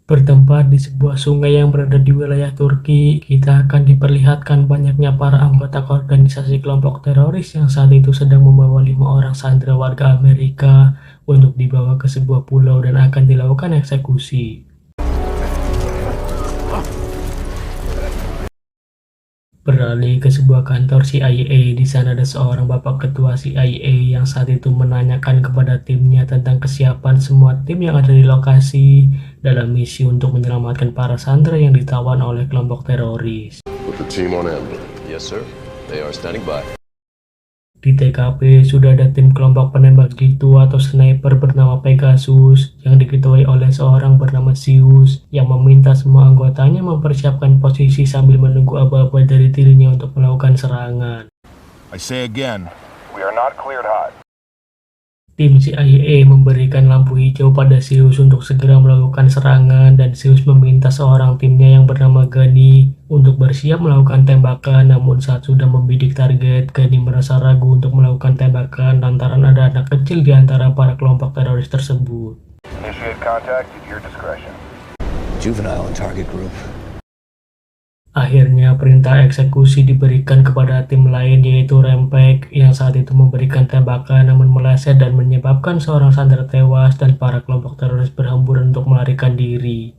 Bertempat di sebuah sungai yang berada di wilayah Turki, kita akan diperlihatkan banyaknya para anggota organisasi kelompok teroris yang saat itu sedang membawa 5 orang sandera warga Amerika untuk dibawa ke sebuah pulau dan akan dilakukan eksekusi. Beralih ke sebuah kantor CIA, di sana ada seorang bapak ketua CIA yang saat itu menanyakan kepada timnya tentang kesiapan semua tim yang ada di lokasi dalam misi untuk menyelamatkan para sandera yang ditawan oleh kelompok teroris. Put the team on amber. Yes, sir. They are standing by. Di TKP sudah ada tim kelompok penembak jitu atau sniper bernama Pegasus yang diketuai oleh seorang bernama Zeus yang meminta semua anggotanya mempersiapkan posisi sambil menunggu aba-aba dari dirinya untuk melakukan serangan. I say again, We are not cleared hot. Tim CIA memberikan lampu hijau pada Zeus untuk segera melakukan serangan dan Zeus meminta seorang timnya yang bernama Gani untuk bersiap melakukan tembakan, namun saat sudah membidik target, Gani merasa ragu untuk melakukan tembakan lantaran ada anak kecil di antara para kelompok teroris tersebut. Initiate contact at your discretion. Juvenile and target group. Akhirnya perintah eksekusi diberikan kepada tim lain yaitu Rempek yang saat itu memberikan tembakan namun meleset dan menyebabkan seorang sandera tewas dan para kelompok teroris berhamburan untuk melarikan diri.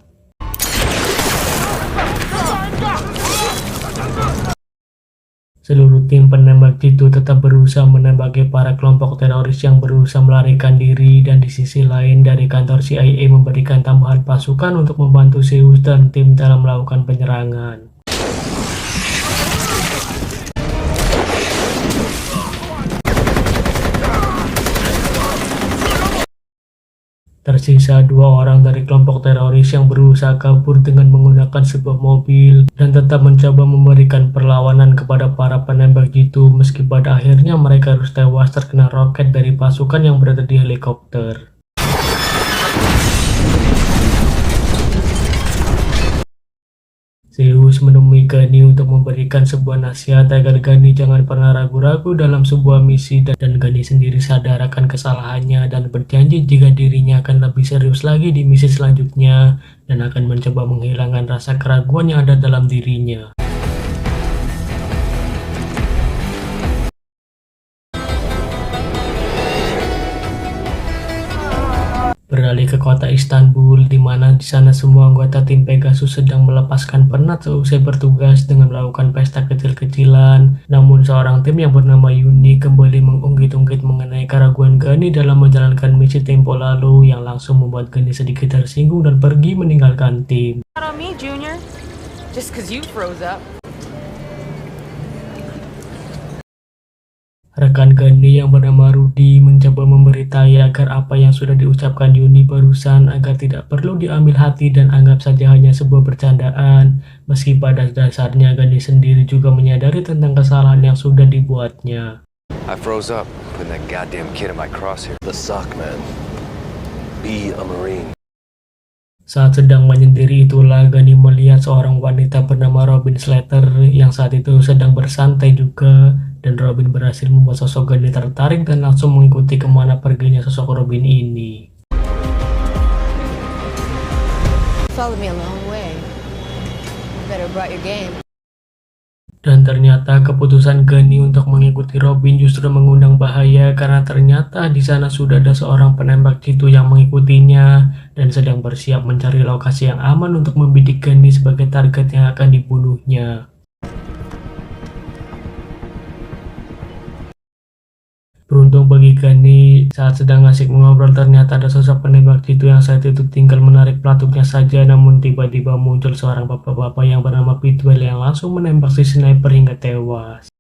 Seluruh tim penembak jitu tetap berusaha menembaki para kelompok teroris yang berusaha melarikan diri, dan di sisi lain dari kantor CIA memberikan tambahan pasukan untuk membantu Zeus dan tim dalam melakukan penyerangan. Tersisa 2 orang dari kelompok teroris yang berusaha kabur dengan menggunakan sebuah mobil dan tetap mencoba memberikan perlawanan kepada para penembak jitu meski pada akhirnya mereka harus tewas terkena roket dari pasukan yang berada di helikopter. Zeus menemui Gani untuk memberikan sebuah nasihat agar Gani jangan pernah ragu-ragu dalam sebuah misi, dan Gani sendiri sadar akan kesalahannya dan berjanji jika dirinya akan lebih serius lagi di misi selanjutnya dan akan mencoba menghilangkan rasa keraguan yang ada dalam dirinya. Beralih ke kota Istanbul, di mana di sana semua anggota tim Pegasus sedang melepaskan penat seusai bertugas dengan melakukan pesta kecil-kecilan. Namun seorang tim yang bernama Yuni kembali mengungkit-ungkit mengenai keraguan Gani dalam menjalankan misi tempo lalu yang langsung membuat Gani sedikit tersinggung dan pergi meninggalkan tim. Not on me, Junior. Just 'cause you froze up. Rekan Gani yang bernama Rudy mencoba memberitahu agar apa yang sudah diucapkan Yuni barusan agar tidak perlu diambil hati dan anggap saja hanya sebuah bercandaan, meski pada dasarnya Gani sendiri juga menyadari tentang kesalahan yang sudah dibuatnya. I froze up, putting that goddamn kid in my crosshair. The sock, man. Be a Marine. Saat sedang menyendiri itulah Gani melihat seorang wanita bernama Robin Slater yang saat itu sedang bersantai juga, dan Robin berhasil membuat sosok Gani tertarik dan langsung mengikuti kemana perginya sosok Robin ini. Followed me a long way. You better brought your game. Dan ternyata keputusan Gani untuk mengikuti Robin justru mengundang bahaya karena ternyata di sana sudah ada seorang penembak jitu yang mengikutinya dan sedang bersiap mencari lokasi yang aman untuk membidik Gani sebagai target yang akan dibunuhnya. Beruntung bagi Gani, saat sedang asik mengobrol ternyata ada sosok penembak jitu yang saat itu tinggal menarik pelatuknya saja, namun tiba-tiba muncul seorang bapak-bapak yang bernama Pitwell yang langsung menembak si sniper hingga tewas.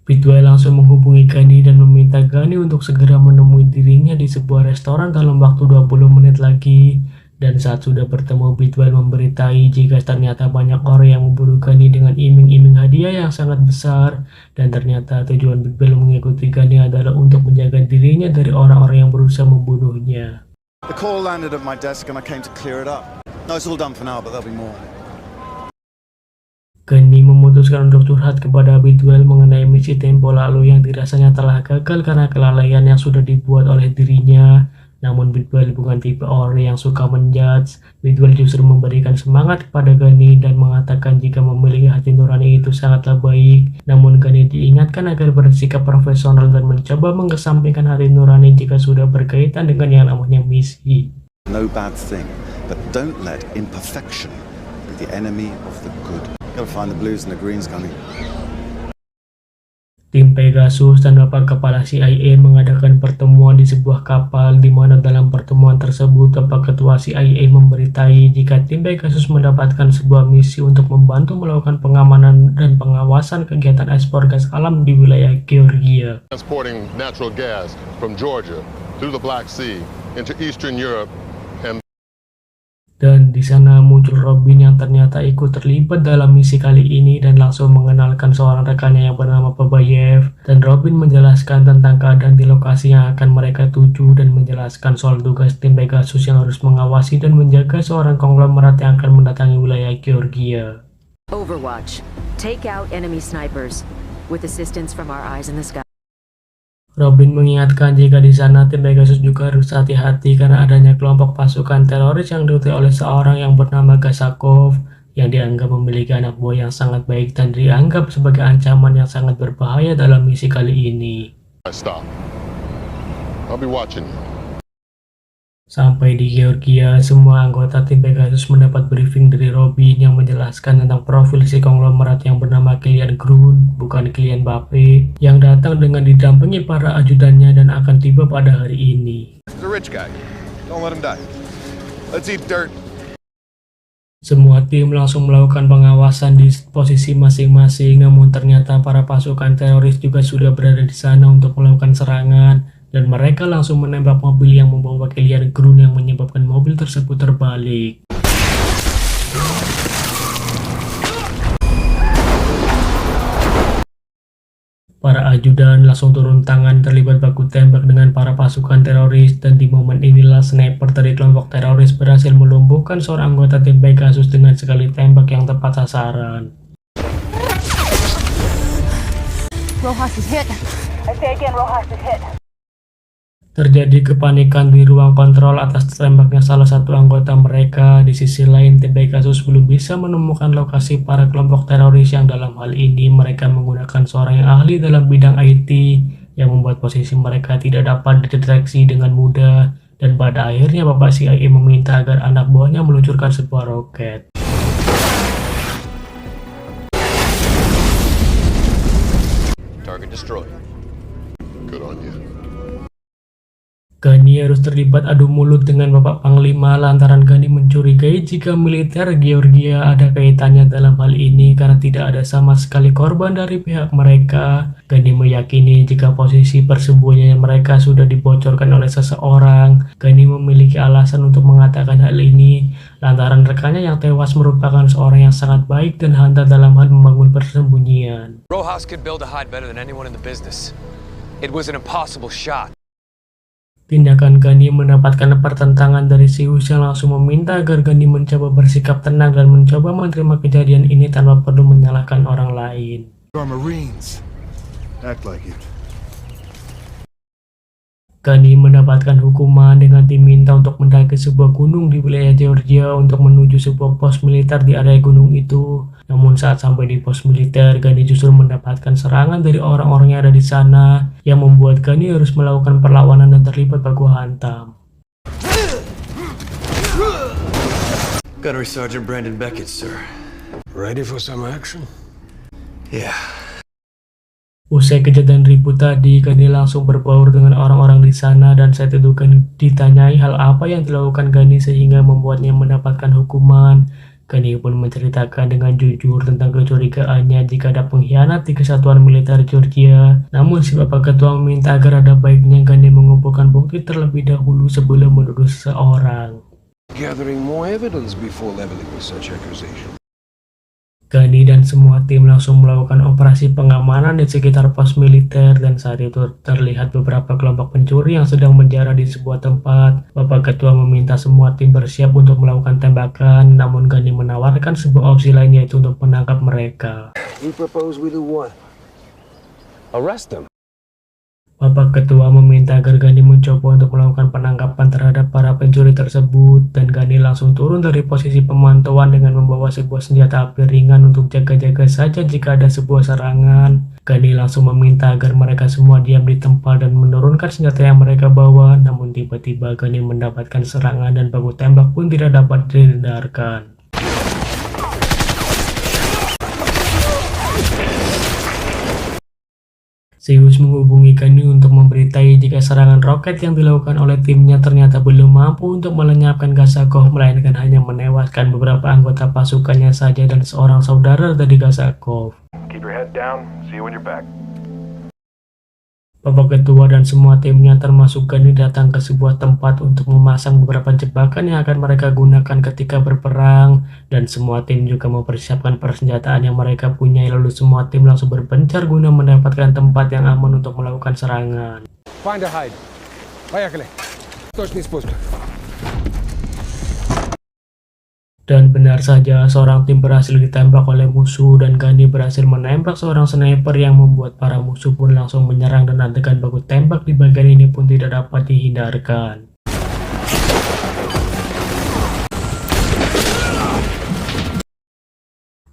Pitwell langsung menghubungi Gani dan meminta Gani untuk segera menemui dirinya di sebuah restoran dalam waktu 20 menit lagi. Dan saat sudah bertemu, Pitwell memberitahu jika ternyata banyak orang yang memburu Gani dengan iming-iming hadiah yang sangat besar, dan ternyata tujuan Pitwell mengikuti Gani adalah untuk menjaga dirinya dari orang-orang yang berusaha membunuhnya. The call landed at my desk and I came to clear it up. No, it's all done for now, but there'll be more. Gani memutuskan untuk curhat kepada Pitwell mengenai misi tempo lalu yang dirasanya telah gagal karena kelalaian yang sudah dibuat oleh dirinya, Namun Bidwell bukan tipe orang yang suka menjudge. Bidwell justru memberikan semangat kepada Gunny dan mengatakan jika memiliki hati nurani itu sangatlah baik. Namun Gunny diingatkan agar bersikap profesional dan mencoba mengesampingkan hati nurani jika sudah berkaitan dengan yang namanya misi. No bad thing, but don't let imperfection be the enemy of the good. Gotta find the blues and the greens, Gunny. Tim Pegasus dan Bapak Kepala CIA mengadakan pertemuan di sebuah kapal, di mana dalam pertemuan tersebut Bapak Ketua CIA memberitai jika tim Pegasus mendapatkan sebuah misi untuk membantu melakukan pengamanan dan pengawasan kegiatan ekspor gas alam di wilayah Georgia. Transporting natural gas from Georgia through the Black Sea into Eastern Europe. Dan di sana muncul Robin yang ternyata ikut terlibat dalam misi kali ini dan langsung mengenalkan seorang rekannya yang bernama Babayev. Dan Robin menjelaskan tentang keadaan di lokasi yang akan mereka tuju dan menjelaskan soal tugas tim Pegasus yang harus mengawasi dan menjaga seorang konglomerat yang akan mendatangi wilayah Georgia. Overwatch. Take out enemy snipers with assistance from our eyes in the sky. Robin mengingatkan jika di sana tim Pegasus juga harus hati-hati karena adanya kelompok pasukan teroris yang diutus oleh seorang yang bernama Gasakov yang dianggap memiliki anak buah yang sangat baik dan dianggap sebagai ancaman yang sangat berbahaya dalam misi kali ini. Stop. I'll be watching you. Sampai di Georgia, semua anggota tim Pegasus mendapat briefing dari Robin yang menjelaskan tentang profil si konglomerat yang bernama Kylian Grun, bukan Kylian Mbappe, yang datang dengan didampingi para ajudannya dan akan tiba pada hari ini. He's a rich guy. Don't let him die. Let's eat dirt. Semua tim langsung melakukan pengawasan di posisi masing-masing, namun ternyata para pasukan teroris juga sudah berada di sana untuk melakukan serangan. Dan mereka langsung menembak mobil yang membawa Kylian Grun yang menyebabkan mobil tersebut terbalik. Para ajudan langsung turun tangan terlibat baku tembak dengan para pasukan teroris dan di momen inilah sniper dari kelompok teroris berhasil melumpuhkan seorang anggota tim Pegasus dengan sekali tembak yang tepat sasaran. Rojas is hit. I say again, Rojas is hit. Terjadi kepanikan di ruang kontrol atas tembaknya salah satu anggota mereka. Di sisi lain, tim Pegasus belum bisa menemukan lokasi para kelompok teroris yang dalam hal ini mereka menggunakan seorang yang ahli dalam bidang IT yang membuat posisi mereka tidak dapat dideteksi dengan mudah. Dan pada akhirnya Bapak CIA meminta agar anak buahnya meluncurkan sebuah roket. Target destroyed. Good on you. Gunny harus terlibat adu mulut dengan Bapak Panglima lantaran Gunny mencurigai jika militer Georgia ada kaitannya dalam hal ini karena tidak ada sama sekali korban dari pihak mereka. Gunny meyakini jika posisi persembunyian mereka sudah dibocorkan oleh seseorang. Gunny memiliki alasan untuk mengatakan hal ini lantaran rekannya yang tewas merupakan seorang yang sangat baik dan handal dalam hal membangun persembunyian. Rojas could build a hide better than anyone in the business. It was an impossible shot. Tindakan Gunny mendapatkan pertentangan dari Zeus yang langsung meminta agar Gunny mencoba bersikap tenang dan mencoba menerima kejadian ini tanpa perlu menyalahkan orang lain. Our Marines. Act like it. Gunny mendapatkan hukuman dengan diminta untuk mendaki sebuah gunung di wilayah Georgia untuk menuju sebuah pos militer di area gunung itu. Namun saat sampai di pos militer, Gunny justru mendapatkan serangan dari orang-orang yang ada di sana yang membuat Gunny harus melakukan perlawanan dan terlibat baku hantam. Gunnery Sergeant Brandon Beckett, sir. Ready for some action? Yeah. Usai kejadian ribut tadi, Gunny langsung berbaur dengan orang-orang di sana dan saat itu Gunny ditanyai hal apa yang dilakukan Gunny sehingga membuatnya mendapatkan hukuman. Gunny pun menceritakan dengan jujur tentang kecurigaannya jika ada pengkhianat di kesatuan militer Georgia. Namun si Bapak Ketua meminta agar ada baiknya Gunny mengumpulkan bukti terlebih dahulu sebelum menuduh seseorang. Gathering more evidence before leveling with such accusation. Gunny dan semua tim langsung melakukan operasi pengamanan di sekitar pos militer dan saat itu terlihat beberapa kelompok pencuri yang sedang menjara di sebuah tempat. Bapak Ketua meminta semua tim bersiap untuk melakukan tembakan, namun Gunny menawarkan sebuah opsi lain yaitu untuk menangkap mereka. We propose we do what? Arrest them. Bapak Ketua meminta agar Gani mencoba untuk melakukan penangkapan terhadap para pencuri tersebut, dan Gani langsung turun dari posisi pemantauan dengan membawa sebuah senjata api ringan untuk jaga-jaga saja jika ada sebuah serangan. Gani langsung meminta agar mereka semua diam di tempat dan menurunkan senjata yang mereka bawa, namun tiba-tiba Gani mendapatkan serangan dan baku tembak pun tidak dapat dihindarkan. Zeus menghubungi Gani untuk memberitahu jika serangan roket yang dilakukan oleh timnya ternyata belum mampu untuk melenyapkan Gazakov, melainkan hanya menewaskan beberapa anggota pasukannya saja dan seorang saudara dari Gazakov. Keep your head down. See you when you're back. Bapak Ketua dan semua timnya termasuk Gani datang ke sebuah tempat untuk memasang beberapa jebakan yang akan mereka gunakan ketika berperang, dan semua tim juga mempersiapkan persenjataan yang mereka punya. Lalu semua tim langsung berpencar guna mendapatkan tempat yang aman untuk melakukan serangan. Find a hide. Поехали. Точный спуск. Dan benar saja, seorang tim berhasil ditembak oleh musuh dan Gani berhasil menembak seorang sniper yang membuat para musuh pun langsung menyerang, dan adegan baku tembak di bagian ini pun tidak dapat dihindarkan.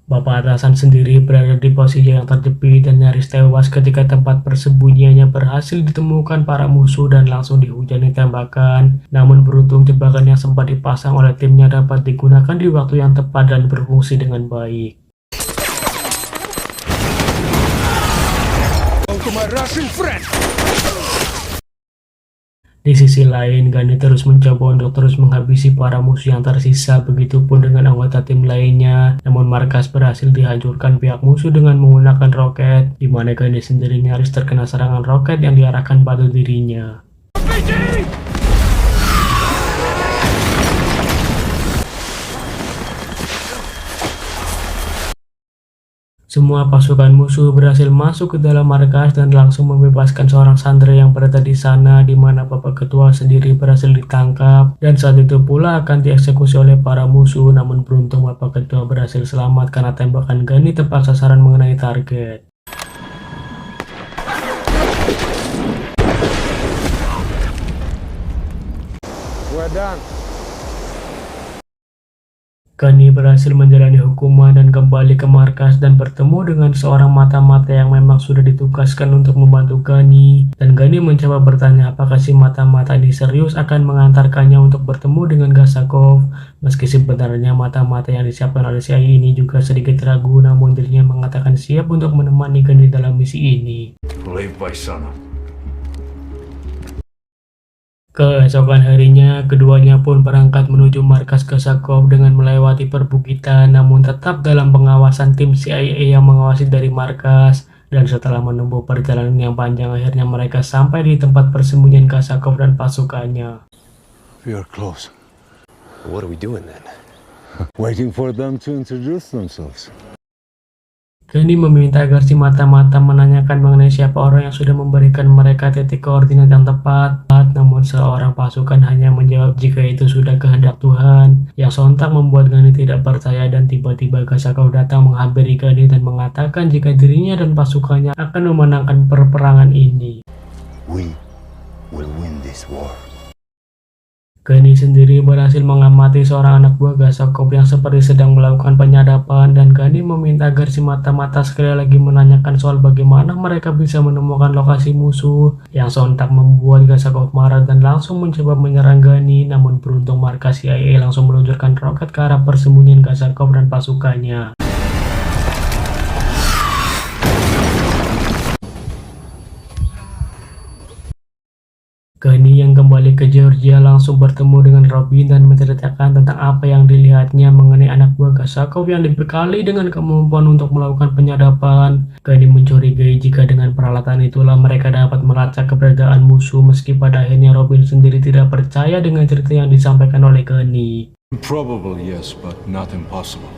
Bapak atasan sendiri berada di posisi yang terjepit dan nyaris tewas ketika tempat persembunyiannya berhasil ditemukan para musuh dan langsung dihujani tembakan. Namun beruntung jebakan yang sempat dipasang oleh timnya dapat digunakan di waktu yang tepat dan berfungsi dengan baik. Di sisi lain, Gani terus mencoba untuk terus menghabisi para musuh yang tersisa, begitupun dengan anggota tim lainnya. Namun markas berhasil dihancurkan pihak musuh dengan menggunakan roket, di mana Gani sendiri nyaris terkena serangan roket yang diarahkan pada dirinya. Semua pasukan musuh berhasil masuk ke dalam markas dan langsung membebaskan seorang sandera yang berada di sana, di mana Bapak Ketua sendiri berhasil ditangkap dan saat itu pula akan dieksekusi oleh para musuh. Namun beruntung Bapak Ketua berhasil selamat karena tembakan Gani tepat sasaran mengenai target. We're done. Gani berhasil menjalani hukuman dan kembali ke markas dan bertemu dengan seorang mata-mata yang memang sudah ditugaskan untuk membantu Gani. Dan Gani mencoba bertanya apakah si mata-mata ini serius akan mengantarkannya untuk bertemu dengan Gazakov. Meski sebenarnya mata-mata yang disiapkan oleh CIA ini juga sedikit ragu, namun dirinya mengatakan siap untuk menemani Gani dalam misi ini. Keesokan harinya, keduanya pun berangkat menuju markas Gazakov dengan melewati perbukitan, namun tetap dalam pengawasan tim CIA yang mengawasi dari markas. Dan setelah menempuh perjalanan yang panjang, akhirnya mereka sampai di tempat persembunyian Gazakov dan pasukannya. We are close. What are we doing then? Waiting for them to introduce themselves. Gani meminta agar si mata-mata menanyakan mengenai siapa orang yang sudah memberikan mereka titik koordinat yang tepat. Namun seorang pasukan hanya menjawab jika itu sudah kehendak Tuhan, yang sontak membuat Gani tidak percaya. Dan tiba-tiba Gazakov datang menghampiri Gani dan mengatakan jika dirinya dan pasukannya akan memenangkan peperangan ini. We will win this war. Gani sendiri berhasil mengamati seorang anak buah Gazakov yang seperti sedang melakukan penyadapan, dan Gani meminta agar si mata-mata sekali lagi menanyakan soal bagaimana mereka bisa menemukan lokasi musuh, yang sontak membuat Gazakov marah dan langsung mencoba menyerang Gani. Namun beruntung markas CIA langsung meluncurkan roket ke arah persembunyian Gazakov dan pasukannya. Gani yang kembali ke Georgia langsung bertemu dengan Robin dan menceritakan tentang apa yang dilihatnya mengenai anak buah Gazakov yang dibekali dengan kemampuan untuk melakukan penyadapan. Gani mencurigai jika dengan peralatan itulah mereka dapat melacak keberadaan musuh, meski pada akhirnya Robin sendiri tidak percaya dengan cerita yang disampaikan oleh Gani. Probably yes, but not impossible.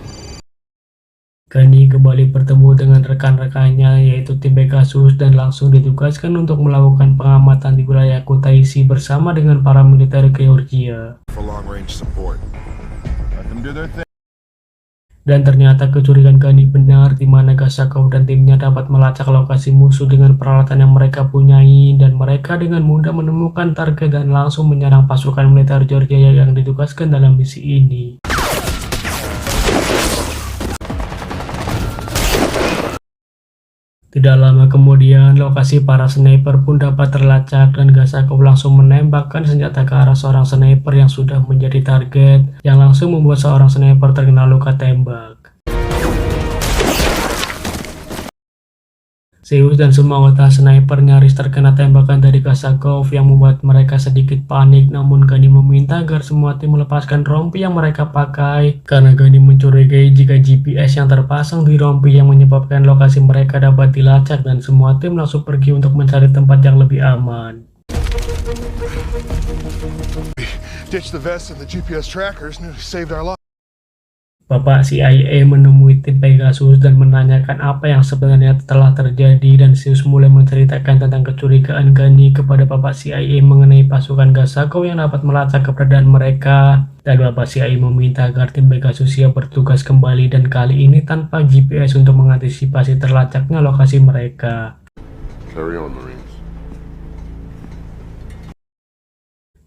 Gani kembali bertemu dengan rekan-rekannya yaitu tim Pegasus dan langsung ditugaskan untuk melakukan pengamatan di wilayah Kutaisi bersama dengan para militer Georgia. Dan ternyata kecurigaan Gani benar, di mana Gasakov dan timnya dapat melacak lokasi musuh dengan peralatan yang mereka punyai, dan mereka dengan mudah menemukan target dan langsung menyerang pasukan militer Georgia yang ditugaskan dalam misi ini. Tidak lama kemudian, lokasi para sniper pun dapat terlacak dan Gasakov langsung menembakkan senjata ke arah seorang sniper yang sudah menjadi target, yang langsung membuat seorang sniper terkena luka tembak. Zeus dan semua anggota sniper nyaris terkena tembakan dari Gasakov yang membuat mereka sedikit panik, namun Gani meminta agar semua tim melepaskan rompi yang mereka pakai karena Gani mencurigai jika GPS yang terpasang di rompi yang menyebabkan lokasi mereka dapat dilacak, dan semua tim langsung pergi untuk mencari tempat yang lebih aman. Ditch the vest and the GPS trackers and saved our lives. Bapak CIA menemui tim Pegasus dan menanyakan apa yang sebenarnya telah terjadi, dan Zeus mulai menceritakan tentang kecurigaan Gani kepada Bapak CIA mengenai pasukan Gasakov yang dapat melacak keberadaan mereka, dan Bapak CIA meminta agar tim Pegasus siap bertugas kembali, dan kali ini tanpa GPS untuk mengantisipasi terlacaknya lokasi mereka. Carry on, Marines.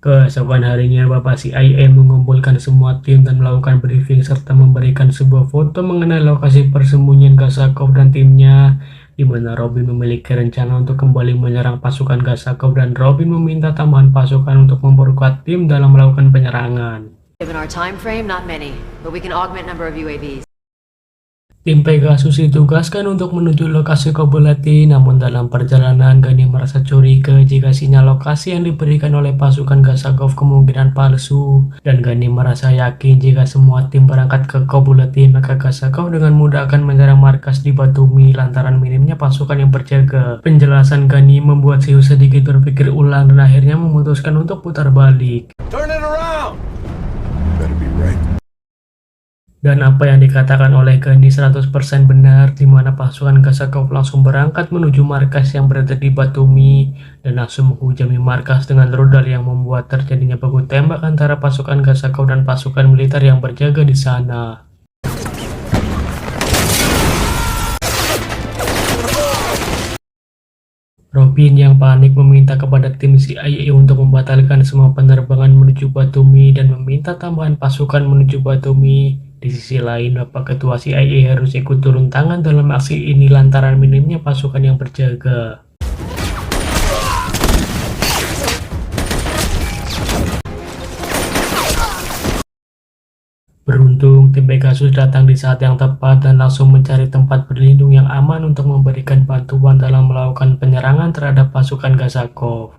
Keesokan harinya, Bapak CIA mengumpulkan semua tim dan melakukan briefing serta memberikan sebuah foto mengenai lokasi persembunyian Gasakov dan timnya, di mana Robin memiliki rencana untuk kembali menyerang pasukan Gasakov, dan Robin meminta tambahan pasukan untuk memperkuat tim dalam melakukan penyerangan. Given our time frame, not many, but we can augment number of UAVs. Tim Pegasus ditugaskan untuk menuju lokasi Kobuleti, namun dalam perjalanan Gani merasa curiga jika sinyal lokasi yang diberikan oleh pasukan Gasakov kemungkinan palsu, dan Gani merasa yakin jika semua tim berangkat ke Kobuleti maka Gasakov dengan mudah akan menyerang markas di Batumi lantaran minimnya pasukan yang berjaga. Penjelasan Gani membuat Zeus sedikit berpikir ulang dan akhirnya memutuskan untuk putar balik. Turn it around! Better be right. Dan apa yang dikatakan oleh Gani 100% benar, di mana pasukan Gasakov langsung berangkat menuju markas yang berada di Batumi dan langsung menghujami markas dengan rudal yang membuat terjadinya baku tembak antara pasukan Gasakov dan pasukan militer yang berjaga di sana. Robin yang panik meminta kepada tim CIA untuk membatalkan semua penerbangan menuju Batumi dan meminta tambahan pasukan menuju Batumi. Di sisi lain, Bapak Ketua CIA harus ikut turun tangan dalam aksi ini lantaran minimnya pasukan yang berjaga. Beruntung, tim Pegasus datang di saat yang tepat dan langsung mencari tempat berlindung yang aman untuk memberikan bantuan dalam melakukan penyerangan terhadap pasukan Gasakov.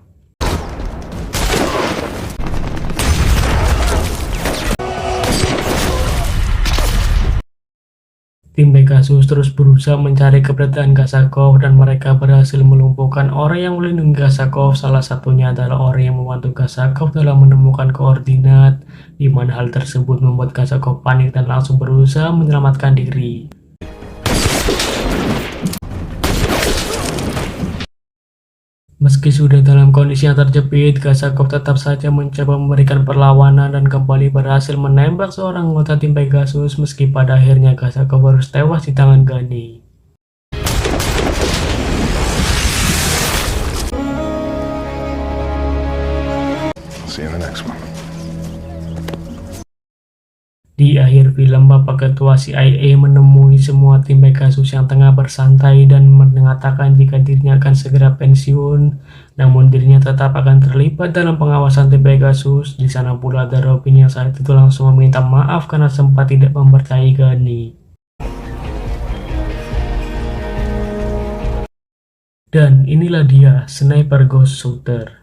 Tim Pegasus terus berusaha mencari keberadaan Gasakov dan mereka berhasil melumpuhkan orang yang melindungi Gasakov. Salah satunya adalah orang yang membantu Gasakov dalam menemukan koordinat, di mana hal tersebut membuat Gasakov panik dan langsung berusaha menyelamatkan diri. Meski sudah dalam kondisi yang terjepit, Gasakov tetap saja mencoba memberikan perlawanan dan kembali berhasil menembak seorang anggota tim Pegasus, meski pada akhirnya Gasakov harus tewas di tangan Gani. See you in the next one. Di akhir film, Bapak Ketua CIA menemui semua tim Pegasus yang tengah bersantai dan mengatakan jika dirinya akan segera pensiun, namun dirinya tetap akan terlibat dalam pengawasan tim Pegasus. Di sana pula ada Robin yang saat itu langsung meminta maaf karena sempat tidak mempercayai Gani. Dan inilah dia, Sniper Ghost Shooter.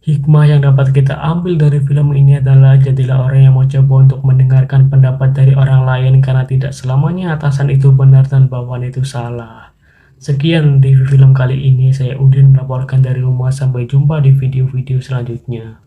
Hikmah yang dapat kita ambil dari film ini adalah jadilah orang yang mau coba untuk mendengarkan pendapat dari orang lain, karena tidak selamanya atasan itu benar dan bawahan itu salah. Sekian review film kali ini, saya Udin melaporkan dari rumah, sampai jumpa di video-video selanjutnya.